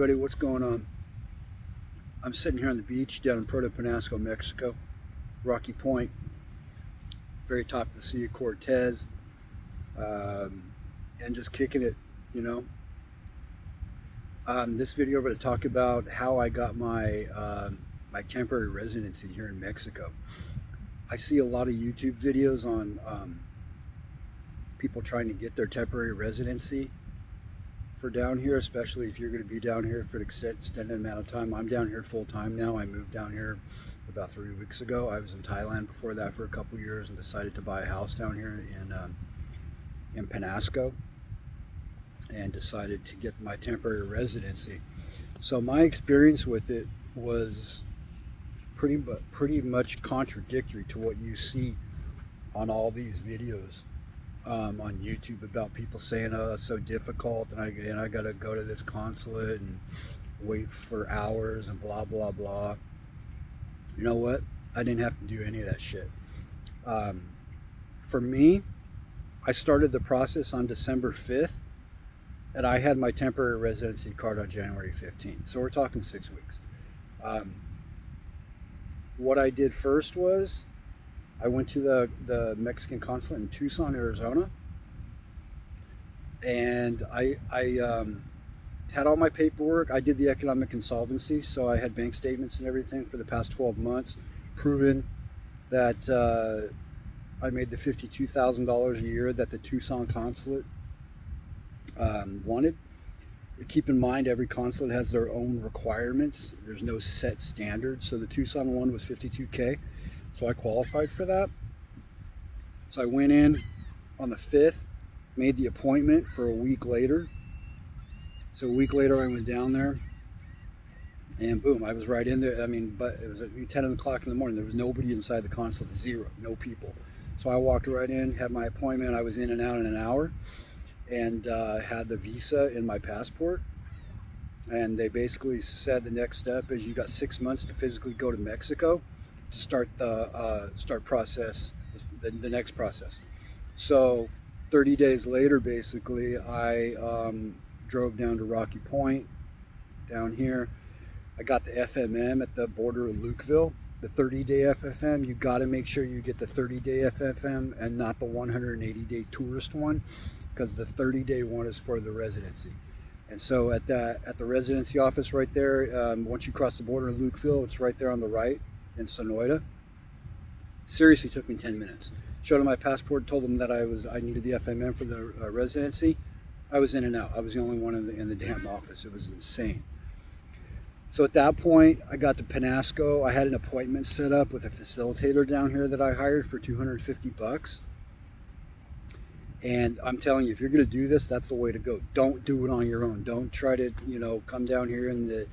everybody, what's going on? I'm sitting here on the beach down in Puerto Peñasco, Mexico, Rocky Point, very top of the Sea of Cortez, and just kicking it, you know. This video I'm going to talk about how I got my my temporary residency here in Mexico. I see a lot of YouTube videos on people trying to get their temporary residency for down here, especially if you're going to be down here for an extended amount of time. I'm down here full time now. I moved down here about 3 weeks ago. I was in Thailand before that for a couple years and decided to buy a house down here in Penasco and decided to get my temporary residency. So my experience with it was pretty much contradictory to what you see on all these videos on YouTube about people saying, oh, it's so difficult and I gotta go to this consulate and wait for hours and blah blah blah. You know what? I didn't have to do any of that shit. For me, I started the process on December 5th and I had my temporary residency card on January 15th. So we're talking 6 weeks. What I did first was I went to the Mexican consulate in Tucson, Arizona, and I had all my paperwork. I did the economic insolvency, so I had bank statements and everything for the past 12 months, proving that I made the $52,000 a year that the Tucson consulate wanted. Keep in mind, every consulate has their own requirements. There's no set standard. So the Tucson one was $52K. So I qualified for that. So I went in on the 5th, made the appointment for a week later. So a week later I went down there and boom, I was right in there. I mean, but it was at 10 o'clock in the morning. There was nobody inside the consulate, zero, no people. So I walked right in, had my appointment. I was in and out in an hour and had the visa in my passport. And they basically said the next step is you got 6 months to physically go to Mexico to start the the next process. So 30 days later, basically, I drove down to Rocky Point down here. I got the FMM at the border of Lukeville, the 30-day FFM. You got to make sure you get the 30-day FFM and not the 180-day tourist one, because the 30-day one is for the residency. And so at the residency office right there, once you cross the border in Lukeville, it's right there on the right in Sonoita. Seriously, took me 10 minutes. Showed them my passport, told them that I needed the FMM for the residency. I was in and out. I was the only one in the damn office. It was insane. So at that point, I got to Penasco. I had an appointment set up with a facilitator down here that I hired for $250. And I'm telling you, if you're going to do this, that's the way to go. Don't do it on your own. Don't try to, come down here and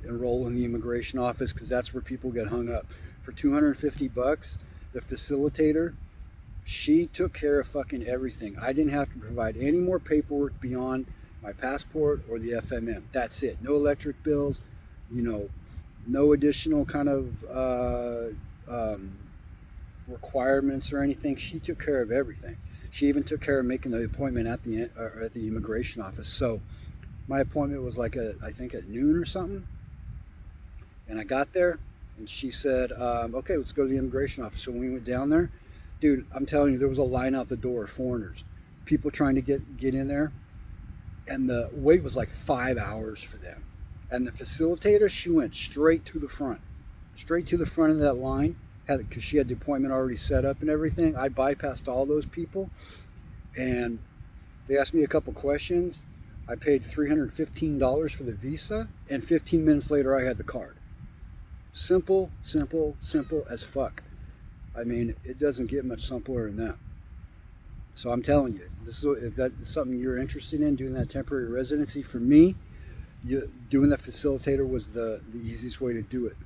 enroll in the immigration office, because that's where people get hung up. For $250, the facilitator, she took care of fucking everything. I didn't have to provide any more paperwork beyond my passport or the FMM. That's it. No electric bills, no additional kind of requirements or anything. She took care of everything. She even took care of making the appointment at the immigration office. So my appointment was I think at noon or something. And I got there and she said, okay, let's go to the immigration office. So when we went down there, dude, I'm telling you, there was a line out the door of foreigners, people trying to get in there. And the wait was like 5 hours for them. And the facilitator, she went straight to the front of that line, because she had the appointment already set up and everything. I bypassed all those people, and they asked me a couple questions. I paid $315 for the visa, and 15 minutes later I had the card. Simple as fuck. I mean, it doesn't get much simpler than that. So I'm telling you, if that's something you're interested in, doing that temporary residency, for me, doing that facilitator was the easiest way to do it.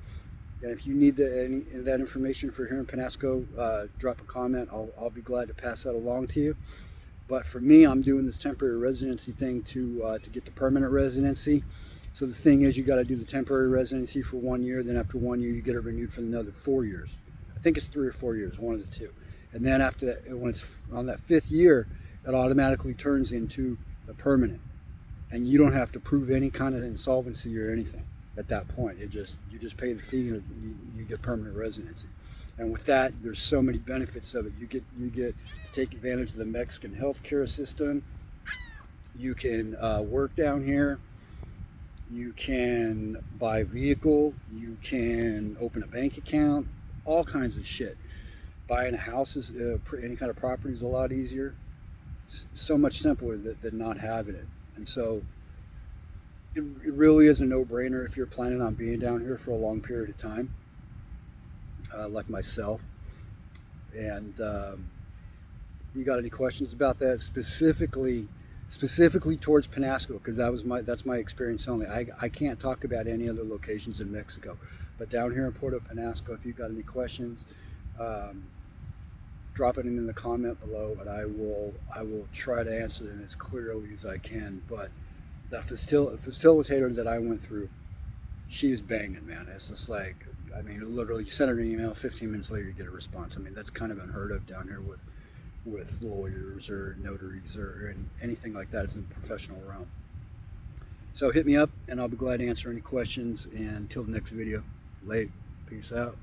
And if you need any of that information for here in Penasco, drop a comment. I'll be glad to pass that along to you. But for me, I'm doing this temporary residency thing to get the permanent residency. So the thing is, you got to do the temporary residency for 1 year. Then after 1 year, you get it renewed for another 4 years. I think it's 3 or 4 years, one of the two. And then after that, when it's on that 5th year, it automatically turns into the permanent. and you don't have to prove any kind of insolvency or anything at that point. You just pay the fee and you get permanent residency. And with that, there's so many benefits of it. You get to take advantage of the Mexican healthcare system. You can work down here. You can buy a vehicle. You can open a bank account. All kinds of shit. Buying a house is any kind of property is a lot easier. So much simpler than not having it. And so it really is a no-brainer if you're planning on being down here for a long period of time, like myself. And you got any questions about that specifically towards Peñasco? Because that's my experience only. I can't talk about any other locations in Mexico, but down here in Puerto Peñasco, if you got any questions, drop it in the comment below, and I will try to answer them as clearly as I can. But the facilitator that I went through, she was banging, man. It's just like, I mean, literally, you send her an email, 15 minutes later you get a response. I mean, that's kind of unheard of down here with lawyers or notaries or anything like that. It's in the professional realm. So hit me up, and I'll be glad to answer any questions. And until the next video, late. Peace out.